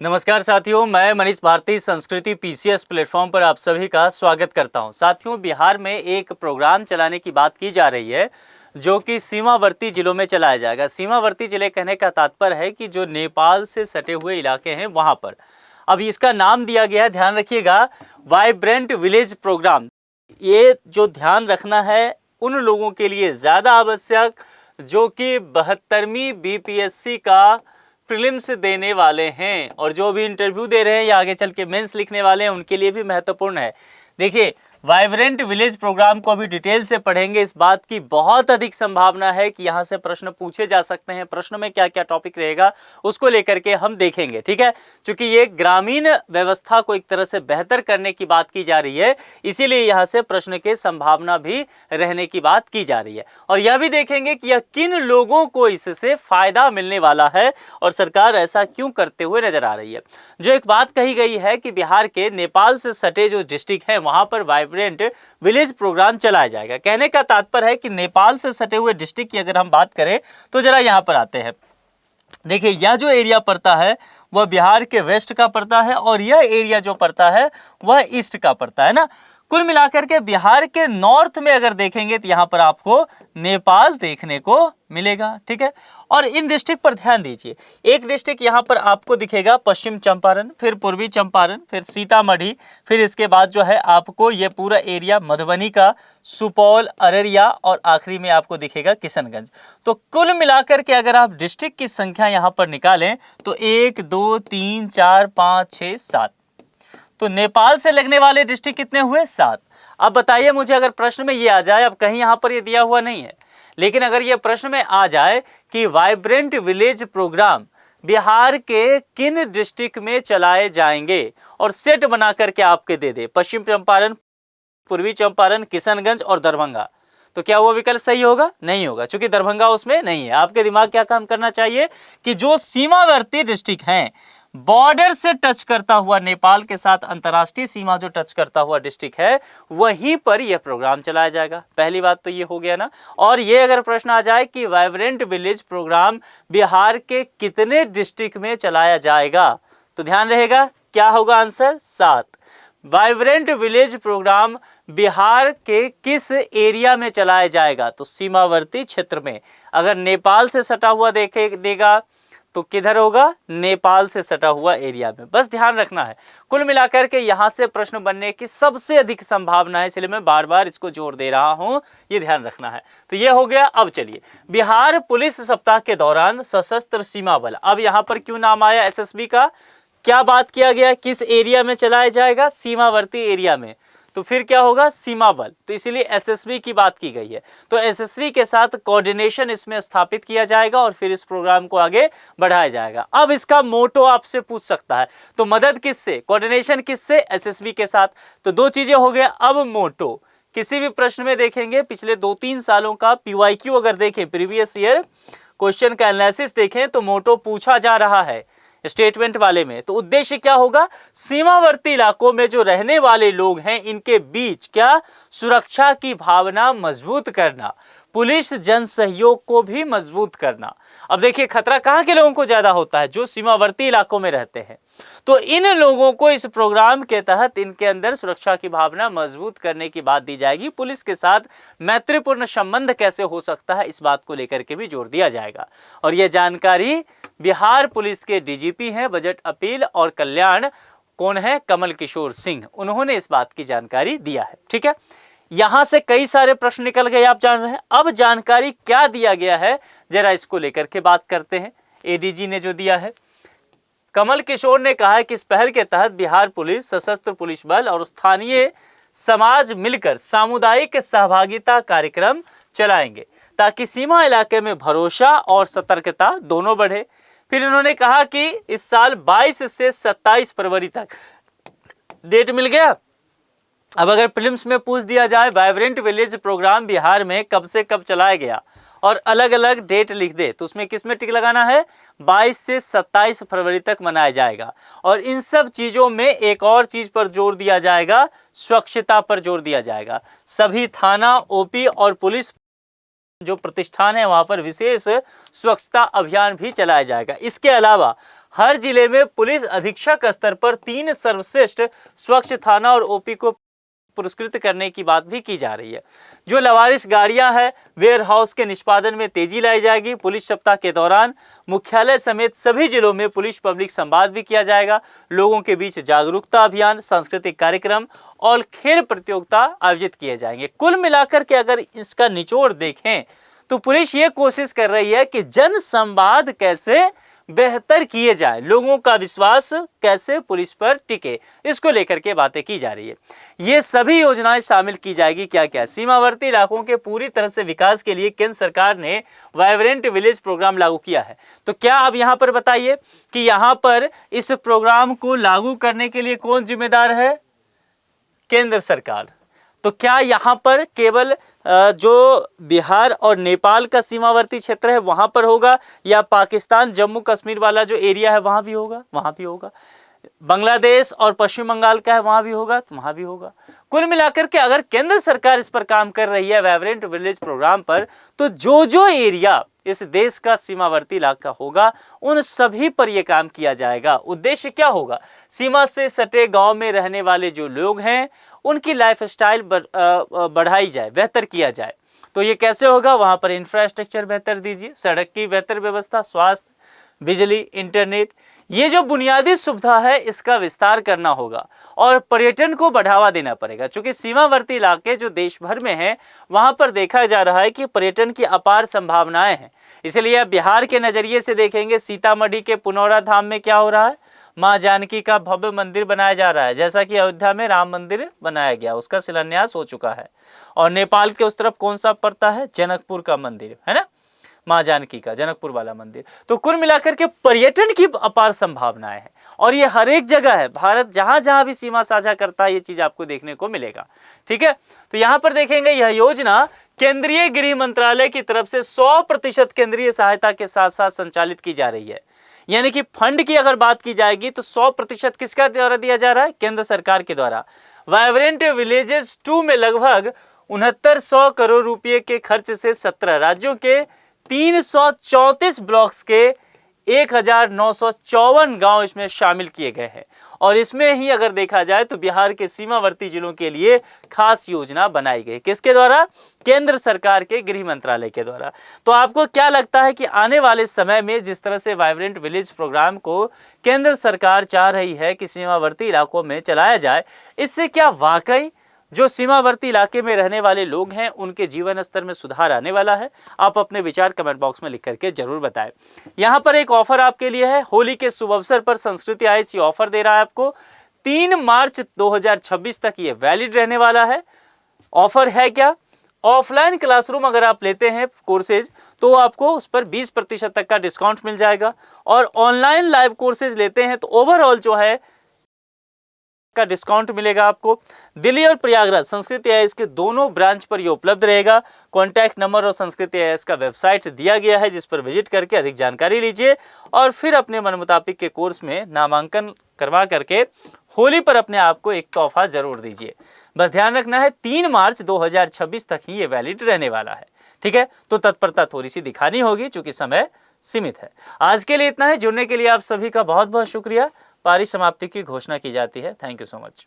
नमस्कार साथियों, मैं मनीष भारती संस्कृति पीसीएस प्लेटफॉर्म पर आप सभी का स्वागत करता हूं। साथियों, बिहार में एक प्रोग्राम चलाने की बात की जा रही है जो कि सीमावर्ती जिलों में चलाया जाएगा। सीमावर्ती जिले कहने का तात्पर्य है कि जो नेपाल से सटे हुए इलाके हैं वहां पर। अब इसका नाम दिया गया है, ध्यान रखिएगा, वाइब्रेंट विलेज प्रोग्राम। ये जो ध्यान रखना है उन लोगों के लिए ज़्यादा आवश्यक जो कि 72वीं बीपीएससी का प्रीलिम्स देने वाले हैं और जो भी इंटरव्यू दे रहे हैं या आगे चल के मेंस लिखने वाले हैं, उनके लिए भी महत्वपूर्ण है। देखिए, वाइब्रेंट विलेज प्रोग्राम को अभी डिटेल से पढ़ेंगे। इस बात की बहुत अधिक संभावना है कि यहाँ से प्रश्न पूछे जा सकते हैं। प्रश्न में क्या क्या टॉपिक रहेगा उसको लेकर के हम देखेंगे, ठीक है। क्योंकि ये ग्रामीण व्यवस्था को एक तरह से बेहतर करने की बात की जा रही है, इसीलिए यहाँ से प्रश्न के संभावना भी रहने की बात की जा रही है। और यह भी देखेंगे कि यह किन लोगों को इससे फायदा मिलने वाला है और सरकार ऐसा क्यों करते हुए नजर आ रही है। जो एक बात कही गई है कि बिहार के नेपाल से सटे जो डिस्ट्रिक्ट हैं वहां पर वाइब्रेंट विलेज प्रोग्राम चलाया जाएगा। कहने का तात्पर्य है कि नेपाल से सटे हुए डिस्ट्रिक्ट की अगर हम बात करें तो जरा यहां पर आते हैं। देखिए, यह जो एरिया पड़ता है वह बिहार के वेस्ट का पड़ता है और यह एरिया जो पड़ता है वह ईस्ट का पड़ता है ना। कुल मिलाकर के बिहार के नॉर्थ में अगर देखेंगे तो यहाँ पर आपको नेपाल देखने को मिलेगा, ठीक है। और इन डिस्ट्रिक्ट पर ध्यान दीजिए, एक डिस्ट्रिक्ट यहाँ पर आपको दिखेगा पश्चिम चंपारण, फिर पूर्वी चंपारण, फिर सीतामढ़ी, फिर इसके बाद जो है आपको ये पूरा एरिया मधुबनी का, सुपौल, अररिया और आखिरी में आपको दिखेगा किशनगंज। तो कुल मिलाकर के अगर आप डिस्ट्रिक्ट की संख्या यहाँ पर निकालें तो 1 2 3 4 5 6 7, तो नेपाल से लगने वाले डिस्ट्रिक्ट कितने हुए? 7। अब बताइए मुझे, अगर प्रश्न में ये आ जाए, अब कहीं यहाँ पर ये दिया हुआ नहीं है, लेकिन अगर ये प्रश्न में आ जाए कि वाइब्रेंट विलेज प्रोग्राम बिहार के किन डिस्ट्रिक्ट में चलाए जाएंगे और सेट बना करके आपके दे दे, पश्चिम चंपारण, पूर्वी चंपारण, किशनगंज और दरभंगा, तो क्या वो विकल्प सही होगा? नहीं होगा, क्योंकि दरभंगा उसमें नहीं है। आपके दिमाग क्या काम करना चाहिए कि जो सीमावर्ती डिस्ट्रिक्ट हैं, बॉर्डर से टच करता हुआ, नेपाल के साथ अंतर्राष्ट्रीय सीमा जो टच करता हुआ डिस्ट्रिक्ट है, वहीं पर यह प्रोग्राम चलाया जाएगा। पहली बात तो ये हो गया ना। और ये अगर प्रश्न आ जाए कि वाइब्रेंट विलेज प्रोग्राम बिहार के कितने डिस्ट्रिक्ट में चलाया जाएगा, तो ध्यान रहेगा क्या होगा answer? 7। Vibrant village program Bihar के किस एरिया में चलाया जाएगा? तो सीमावर्ती क्षेत्र में। अगर नेपाल से सटा हुआ देगा तो किधर होगा? नेपाल से सटा हुआ एरिया में। बस ध्यान रखना है। कुल मिलाकर के यहां से प्रश्न बनने की सबसे अधिक संभावना है, इसलिए मैं बार बार इसको जोर दे रहा हूं, ये ध्यान रखना है। तो ये हो गया। अब चलिए, बिहार पुलिस सप्ताह के दौरान सशस्त्र सीमा बल, अब यहां पर क्यों नाम आया एसएसबी का? क्या बात किया गया? किस एरिया में चलाया जाएगा? सीमावर्ती एरिया में। तो फिर क्या होगा? सीमा बल। तो इसीलिए एसएसबी की बात की गई है। तो एसएसबी के साथ कोऑर्डिनेशन इसमें स्थापित किया जाएगा और फिर इस प्रोग्राम को आगे बढ़ाया जाएगा। अब इसका मोटो आपसे पूछ सकता है, तो मदद किससे, कोऑर्डिनेशन किससे? एसएसबी के साथ। तो दो चीजें हो गया। अब मोटो किसी भी प्रश्न में देखेंगे, पिछले 2-3 सालों का पीवाईक्यू अगर देखें, प्रीवियस ईयर क्वेश्चन का एनालिसिस देखें, तो मोटो पूछा जा रहा है स्टेटमेंट वाले में। तो उद्देश्य क्या होगा? सीमावर्ती इलाकों में जो रहने वाले लोग हैं इनके बीच क्या? सुरक्षा की भावना मजबूत करना, पुलिस जन सहयोग को भी मजबूत करना। अब देखिए, खतरा कहाँ के लोगों को ज्यादा होता है? जो सीमावर्ती इलाकों में रहते हैं। तो इन लोगों को इस प्रोग्राम के तहत इनके अंदर सुरक्षा की भावना मजबूत करने की बात दी जाएगी। पुलिस के साथ मैत्रीपूर्ण संबंध कैसे हो सकता है, इस बात को लेकर के भी जोर दिया जाएगा। और यह जानकारी बिहार पुलिस के डीजीपी हैं बजट अपील और कल्याण, कौन है? कमल किशोर सिंह, उन्होंने इस बात की जानकारी दिया है, ठीक है। यहां से कई सारे प्रश्न निकल गए, आप जान रहे हैं। अब जानकारी क्या दिया गया है, जरा इसको लेकर के बात करते हैं। एडीजी ने जो दिया है, कमल किशोर ने कहा है कि इस पहल के तहत बिहार पुलिस, सशस्त्र पुलिस बल और स्थानीय समाज मिलकर सामुदायिक सहभागिता कार्यक्रम चलाएंगे ताकि सीमा इलाके में भरोसा और सतर्कता दोनों बढ़े। फिर इन्होंने कहा कि इस साल 22 से 27 फरवरी तक डेट मिल गया। अब अगर प्रीलिम्स में पूछ दिया जाए वाइब्रेंट विलेज प्रोग्राम बिहार में कब से कब चलाया गया और अलग अलग डेट लिख दे, तो उसमें किस में टिक लगाना है? 22 से 27 फरवरी तक मनाया जाएगा। और इन सब चीज़ों में एक और चीज़ पर जोर दिया जाएगा, स्वच्छता पर जोर दिया जाएगा। सभी थाना, ओपी और पुलिस जो प्रतिष्ठान है वहाँ पर विशेष स्वच्छता अभियान भी चलाया जाएगा। इसके अलावा हर जिले में पुलिस अधीक्षक स्तर पर 3 सर्वश्रेष्ठ स्वच्छ थाना और ओपी को पुरस्कृत करने की बात भी की जा रही है। जो लवारिस गाड़ियां हैं वेयर हाउस के निष्पादन में तेजी लाई जाएगी। पुलिस सप्ताह के दौरान मुख्यालय समेत सभी जिलों में पुलिस पब्लिक संवाद भी किया जाएगा। लोगों के बीच जागरूकता अभियान, सांस्कृतिक कार्यक्रम और खेल प्रतियोगिता आयोजित किए जाएंगे। कुल मिलाकर के अगर इसका निचोड़ देखें तो पुलिस ये कोशिश कर रही है कि जन संवाद कैसे बेहतर किए जाए, लोगों का विश्वास कैसे पुलिस पर टिके, इसको लेकर के बातें की जा रही है। ये सभी योजनाएं शामिल की जाएगी। क्या क्या? सीमावर्ती इलाकों के पूरी तरह से विकास के लिए केंद्र सरकार ने वाइब्रेंट विलेज प्रोग्राम लागू किया है। तो क्या अब यहाँ पर बताइए कि यहाँ पर इस प्रोग्राम को लागू करने के लिए कौन जिम्मेदार है? केंद्र सरकार। तो क्या यहाँ पर केवल जो बिहार और नेपाल का सीमावर्ती क्षेत्र है वहाँ पर होगा, या पाकिस्तान जम्मू कश्मीर वाला जो एरिया है वहाँ भी होगा? वहाँ भी होगा। बांग्लादेश और पश्चिम बंगाल का है वहाँ भी होगा, तो वहाँ भी होगा। कुल मिलाकर के अगर केंद्र सरकार इस पर काम कर रही है वाइब्रेंट विलेज प्रोग्राम पर, तो जो एरिया इस देश का सीमावर्ती इलाका होगा उन सभी पर यह काम किया जाएगा। उद्देश्य क्या होगा? सीमा से सटे गांव में रहने वाले जो लोग हैं उनकी लाइफस्टाइल बढ़ाई जाए, बेहतर किया जाए। तो ये कैसे होगा? वहां पर इंफ्रास्ट्रक्चर बेहतर दीजिए, सड़क की बेहतर व्यवस्था, स्वास्थ्य, बिजली, इंटरनेट, ये जो बुनियादी सुविधा है इसका विस्तार करना होगा और पर्यटन को बढ़ावा देना पड़ेगा। क्योंकि सीमावर्ती इलाके जो देश भर में हैं वहां पर देखा जा रहा है कि पर्यटन की अपार संभावनाएं हैं। इसलिए अब बिहार के नजरिए से देखेंगे, सीतामढ़ी के पुनौरा धाम में क्या हो रहा है? माँ जानकी का भव्य मंदिर बनाया जा रहा है, जैसा कि अयोध्या में राम मंदिर बनाया गया, उसका शिलान्यास हो चुका है। और नेपाल के उस तरफ कौन सा पड़ता है? जनकपुर का मंदिर है ना, माँ जानकी का जनकपुर वाला मंदिर। तो कुल मिलाकर के पर्यटन की अपार संभावनाएं हैं और ये हर एक जगह है। भारत जहां जहां भी सीमा साझा करता है ये चीज आपको देखने को मिलेगा। ठीक है, तो यहां पर देखेंगे यह योजना केंद्रीय गृह मंत्रालय की तरफ से 100% केंद्रीय सहायता के साथ साथ संचालित की जा रही है। यानी कि फंड की अगर बात की जाएगी तो 100% किसका द्वारा दिया जा रहा है? केंद्र सरकार के द्वारा। वाइब्रेंट विलेजेस 2 में लगभग 6900 करोड़ रुपए के खर्च से 17 राज्यों के 334 ब्लॉक्स के 1954 गांव इसमें शामिल किए गए हैं। और इसमें ही अगर देखा जाए तो बिहार के सीमावर्ती जिलों के लिए खास योजना बनाई गई। किसके द्वारा? केंद्र सरकार के गृह मंत्रालय के द्वारा। तो आपको क्या लगता है कि आने वाले समय में जिस तरह से वाइब्रेंट विलेज प्रोग्राम को केंद्र सरकार चाह रही है कि सीमावर्ती इलाकों में चलाया जाए, इससे क्या वाकई जो सीमावर्ती इलाके में रहने वाले लोग हैं उनके जीवन स्तर में सुधार आने वाला है? आप अपने विचार कमेंट बॉक्स में लिख करके जरूर बताएं। यहाँ पर एक ऑफर आपके लिए है। होली के शुभ अवसर पर संस्कृति आईएएस ये ऑफर दे रहा है आपको। 3 मार्च 2026 तक ये वैलिड रहने वाला है। ऑफर है क्या? ऑफलाइन क्लासरूम अगर आप लेते हैं कोर्सेज तो आपको उस पर 20% तक का डिस्काउंट मिल जाएगा, और ऑनलाइन लाइव कोर्सेज लेते हैं तो ओवरऑल जो है का डिस्काउंट मिलेगा आपको। दिल्ली और प्रयागराज संस्कृति आईएएस के दोनों ब्रांच पर ये उपलब्ध रहेगा। कॉन्टैक्ट नंबर और संस्कृति आईएएस का वेबसाइट दिया गया है जिस पर विजिट करके अधिक जानकारी लीजिए और फिर अपने मन मुताबिक के कोर्स में नामांकन करवा करके होली पर अपने आप को एक तोहफा जरूर दीजिए। बस ध्यान रखना है 3 मार्च 2026 तक ही ये वैलिड रहने वाला है। ठीक है, तो तत्परता थोड़ी सी दिखानी होगी चूंकि समय सीमित है। आज के लिए इतना है। जुड़ने के लिए आप सभी का बहुत बहुत शुक्रिया। पारी समाप्ति की घोषणा की जाती है। Thank you so much.